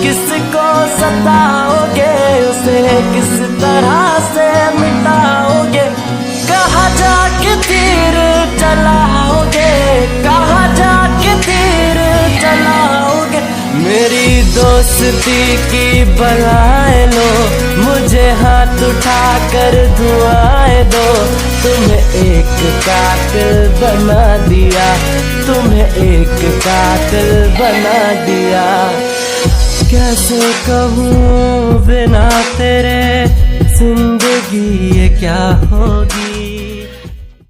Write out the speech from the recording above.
किसको सताओगे, उसे किस तरह से मिटाओगे, कहाँ जाके तीर चलाओगे, कहाँ जाके तीर चलाओगे। मेरी दोस्ती की बलाएं लो, मुझे हाथ उठाकर दुआएं दो। तुम्हें एक कातिल बना दिया, तुम्हें एक कातिल बना दिया। कैसे कहूँ बिना तेरे जिंदगी ये क्या होगी।